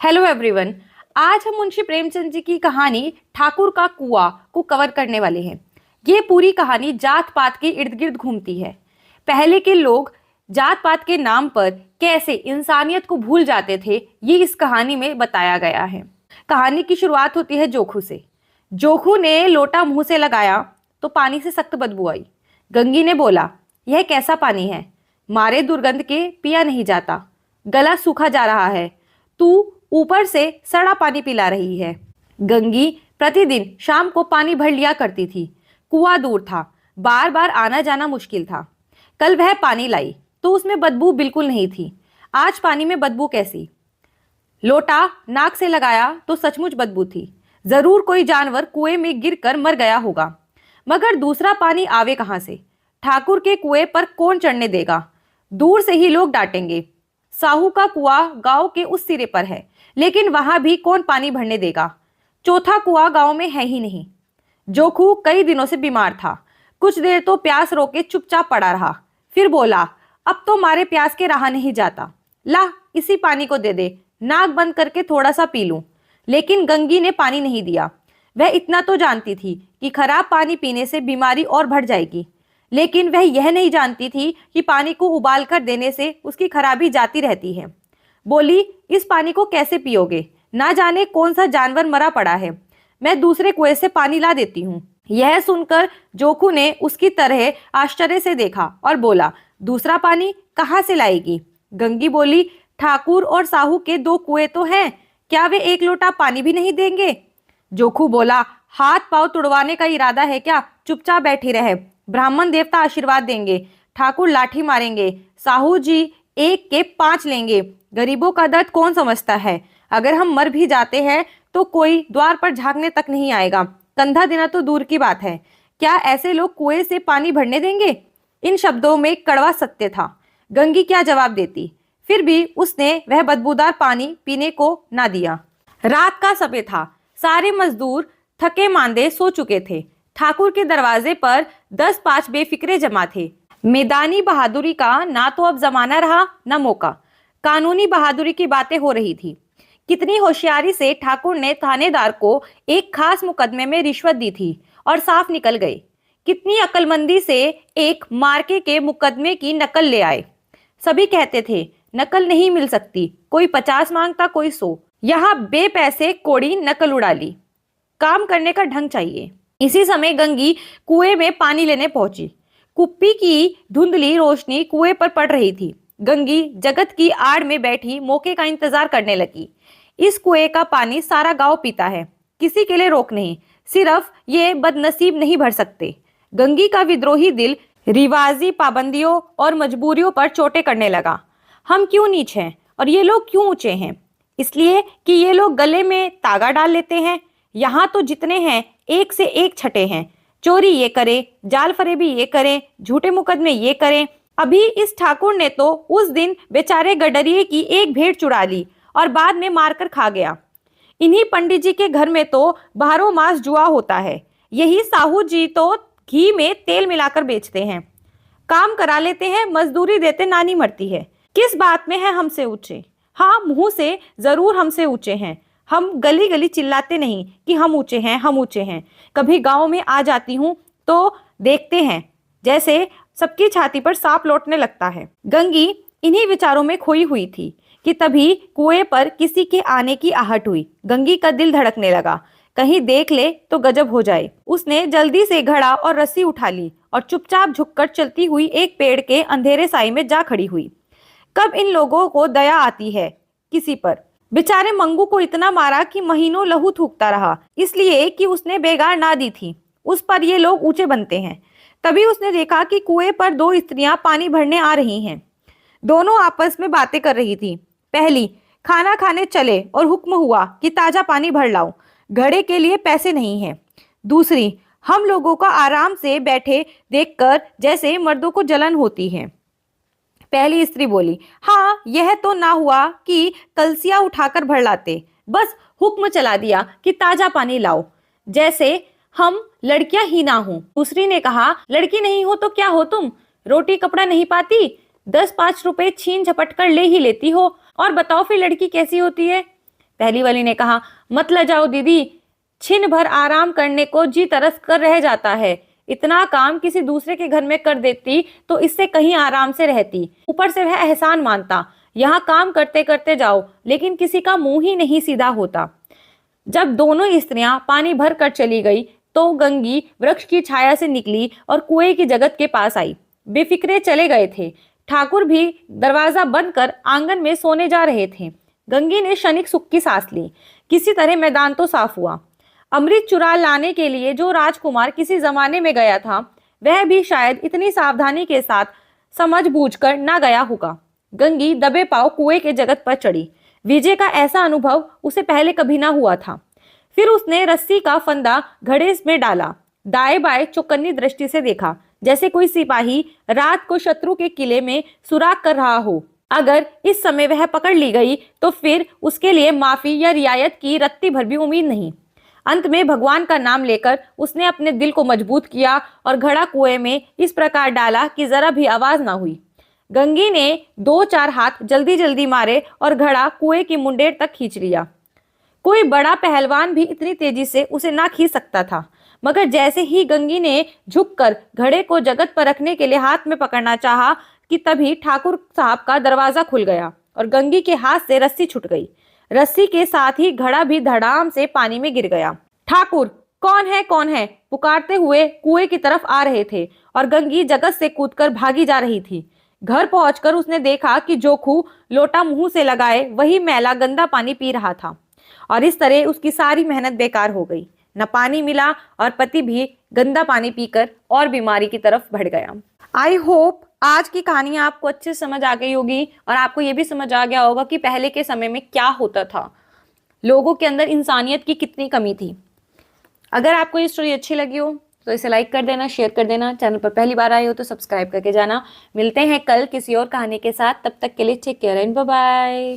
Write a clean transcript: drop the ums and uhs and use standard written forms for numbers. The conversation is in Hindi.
Hello everyone. आज हम मुंशी प्रेमचंद जी की कहानी ठाकुर का कुआं को कवर करने वाले हैं। ये पूरी कहानी जात पात के इर्द गिर्द घूमती है। पहले के लोग जात पात के नाम पर कैसे इंसानियत को भूल जाते थे, ये इस कहानी में बताया गया है। कहानी की शुरुआत होती है जोखू से। जोखू ने लोटा मुंह से लगाया तो पानी से सख्त बदबू आई। गंगी ने बोला, यह कैसा पानी है, मारे दुर्गंध के पिया नहीं जाता, गला सूखा जा रहा है, तू ऊपर से सड़ा पानी पिला रही है। गंगी प्रतिदिन शाम को पानी भर लिया करती थी। कुआं दूर था, बार बार आना जाना मुश्किल था। कल वह पानी लाई तो उसमें बदबू बिल्कुल नहीं थी। आज पानी में बदबू कैसी? लोटा नाक से लगाया तो सचमुच बदबू थी। जरूर कोई जानवर कुएं में गिरकर मर गया होगा। मगर दूसरा पानी आवे कहां से? ठाकुर के कुएं पर कौन चढ़ने देगा? दूर से ही लोग डांटेंगे। साहू का कुआं गांव के उस सिरे पर है, लेकिन वहां भी कौन पानी भरने देगा? चौथा कुआं गांव में है ही नहीं। जोखू कई दिनों से बीमार था। कुछ देर तो प्यास रोके चुपचाप पड़ा रहा, फिर बोला, अब तो मारे प्यास के रहा नहीं जाता, ला इसी पानी को दे दे, नाक बंद करके थोड़ा सा पी लूं। लेकिन गंगी ने पानी नहीं दिया। वह इतना तो जानती थी कि खराब पानी पीने से बीमारी और बढ़ जाएगी, लेकिन वह यह नहीं जानती थी कि पानी को उबाल कर देने से उसकी खराबी जाती रहती है। बोली, इस पानी को कैसे पियोगे? ना जाने कौन सा जानवर मरा पड़ा है, मैं दूसरे कुएं से पानी ला देती हूँ। यह सुनकर जोखू ने उसकी तरह आश्चर्य से देखा और बोला, दूसरा पानी कहाँ से लाएगी? गंगी बोली, ठाकुर और साहू के दो कुएं तो हैं, क्या वे एक लोटा पानी भी नहीं देंगे? जोखू बोला, हाथ पांव तुड़वाने का इरादा है क्या? चुपचाप बैठी रहे, ब्राह्मण देवता आशीर्वाद देंगे, ठाकुर लाठी मारेंगे, साहू जी एक के 5 लेंगे। गरीबों का दर्द कौन समझता है? अगर हम मर भी जाते हैं तो कोई द्वार पर झांकने तक नहीं आएगा, कंधा देना तो दूर की बात है। क्या ऐसे लोग कुएं से पानी भरने देंगे? इन शब्दों में कड़वा सत्य था। गंगी क्या जवाब देती? फिर भी उसने वह बदबूदार पानी पीने को ना दिया। रात का समय था। सारे मजदूर थके मांदे सो चुके थे। ठाकुर के दरवाजे पर 10-5 बेफिक्रे जमा थे। मैदानी बहादुरी का ना तो अब जमाना रहा न मौका। कानूनी बहादुरी की बातें हो रही थी। कितनी होशियारी से ठाकुर ने थानेदार को एक खास मुकदमे में रिश्वत दी थी और साफ निकल गए। कितनी अक्लमंदी से एक मार्के के मुकदमे की नकल ले आए। सभी कहते थे नकल नहीं मिल सकती, कोई 50 मांगता, कोई 100। यहाँ बेपैसे कोड़ी नकल उड़ा ली। काम करने का ढंग चाहिए। इसी समय गंगी कुएं में पानी लेने पहुंची। कुप्पी की धुंधली रोशनी कुएं पर पड़ रही थी। गंगी जगत की आड़ में बैठी मौके का इंतजार करने लगी। इस कुएं का पानी सारा गांव पीता है, किसी के लिए रोक नहीं, सिर्फ ये बदनसीब नहीं भर सकते। गंगी का विद्रोही दिल रिवाजी पाबंदियों और मजबूरियों पर चोटें करने लगा। हम क्यों नीच हैं और ये लोग क्यों ऊंचे हैं? इसलिए कि ये लोग गले में तागा डाल लेते हैं। यहाँ तो जितने हैं एक से एक छठे हैं। चोरी ये करें, जाल फरेबी ये करें, झूठे मुकदमे ये करें। अभी इस ठाकुर ने तो उस दिन बेचारे गडरिये की एक भेड़ चुरा ली और बाद में मारकर खा गया। इन्हीं पंडित जी के घर में तो बारहों मास जुआ होता है। यही साहू जी तो घी में तेल मिलाकर बेचते हैं। काम करा लेते हैं, मजदूरी देते नानी मरती है। किस बात में है हमसे ऊंचे? हाँ, मुंह से जरूर हमसे ऊंचे हैं। हम गली गली चिल्लाते नहीं कि हम ऊंचे हैं, हम ऊंचे हैं। कभी गांव में आ जाती हूँ तो देखते हैं जैसे सबकी छाती पर सांप लौटने लगता है। गंगी इन्हीं विचारों में खोई हुई थी कि तभी कुएं पर किसी के आने की आहट हुई। गंगी का दिल धड़कने लगा, कहीं देख ले तो गजब हो जाए। उसने जल्दी से घड़ा और रस्सी उठा ली और चुपचाप झुककर चलती हुई एक पेड़ के अंधेरे साई में जा खड़ी हुई। कब इन लोगों को दया आती है किसी पर? बेचारे मंगू को इतना मारा कि महीनों लहू थूकता रहा, इसलिए कि उसने बेगार ना दी थी। उस पर ये लोग ऊंचे बनते हैं। तभी उसने देखा कि कुएं पर 2 स्त्रियां पानी भरने आ रही हैं। दोनों आपस में बातें कर रही थी। पहली, खाना खाने चले और हुक्म हुआ कि ताजा पानी भर लाओ, घड़े के लिए पैसे नहीं हैं। दूसरी, हम लोगों का आराम से बैठे देखकर जैसे मर्दों को जलन होती है। पहली स्त्री बोली, हाँ, यह तो ना हुआ कि कलसिया उठाकर भर लाते, बस हुक्म चला दिया कि ताजा पानी लाओ, जैसे हम लड़कियां ही ना हो। दूसरी ने कहा, लड़की नहीं हो तो क्या हो तुम? रोटी कपड़ा नहीं पाती, 10-5 रुपए छीन झपट कर ले ही लेती हो, और बताओ फिर लड़की कैसी होती है? पहली वाली ने कहा, मत लजाओ दीदी, छिन भर आराम करने को जी तरस कर रह जाता है। इतना काम किसी दूसरे के घर में कर देती तो इससे कहीं आराम से रहती। ऊपर से वह एहसान मानता। यहाँ काम करते करते जाओ, लेकिन किसी का मुंह ही नहीं सीधा होता। जब दोनों स्त्रियां पानी भर कर चली गई तो गंगी वृक्ष की छाया से निकली और कुएं की जगत के पास आई। बेफिक्रे चले गए थे। ठाकुर भी दरवाजा बंद कर आंगन में सोने जा रहे थे। गंगी ने क्षणिक सुख की सांस ली। किसी तरह मैदान तो साफ हुआ। अमृत चुरा लाने के लिए जो राजकुमार किसी जमाने में गया था, वह भी शायद इतनी सावधानी के साथ समझ बूझकर ना गया होगा। गंगी दबे पांव कुएं के जगत पर चढ़ी। विजय का ऐसा अनुभव उसे पहले कभी ना हुआ था। फिर उसने रस्सी का फंदा घड़े में डाला, दाएं बाएं चौकन्नी दृष्टि से देखा, जैसे कोई सिपाही रात को शत्रु के किले में सुराग कर रहा हो। अगर इस समय वह पकड़ ली गई तो फिर उसके लिए माफी या रियायत की रत्ती भर भी उम्मीद नहीं। अंत में भगवान का नाम लेकर उसने अपने दिल को मजबूत किया और घड़ा कुएं में इस प्रकार डाला कि जरा भी आवाज ना हुई। गंगी ने 2-4 हाथ जल्दी जल्दी मारे और घड़ा कुएं की मुंडेर तक खींच लिया। कोई बड़ा पहलवान भी इतनी तेजी से उसे ना खींच सकता था, मगर जैसे ही गंगी ने झुककर घड़े को जगत पर रखने के लिए हाथ में पकड़ना चाहा कि तभी ठाकुर साहब का दरवाजा खुल गया और गंगी के हाथ से रस्सी छूट गई। रस्सी के साथ ही घड़ा भी धड़ाम से पानी में गिर गया। ठाकुर, कौन है पुकारते हुए कुएं की तरफ आ रहे थे और गंगी जगत से कूदकर भागी जा रही थी। घर पहुंचकर उसने देखा कि जोखू लोटा मुंह से लगाए वही मैला गंदा पानी पी रहा था और इस तरह उसकी सारी मेहनत बेकार हो गई। न पानी मिला और पति भी गंदा पानी पीकर और बीमारी की तरफ बढ़ गया। आई होप आज की कहानी आपको अच्छे से समझ आ गई होगी और आपको ये भी समझ आ गया होगा कि पहले के समय में क्या होता था, लोगों के अंदर इंसानियत की कितनी कमी थी। अगर आपको ये स्टोरी अच्छी लगी हो तो इसे लाइक कर देना, शेयर कर देना। चैनल पर पहली बार आए हो तो सब्सक्राइब करके जाना। मिलते हैं कल किसी और कहानी के साथ। तब तक के लिए take care and bye bye.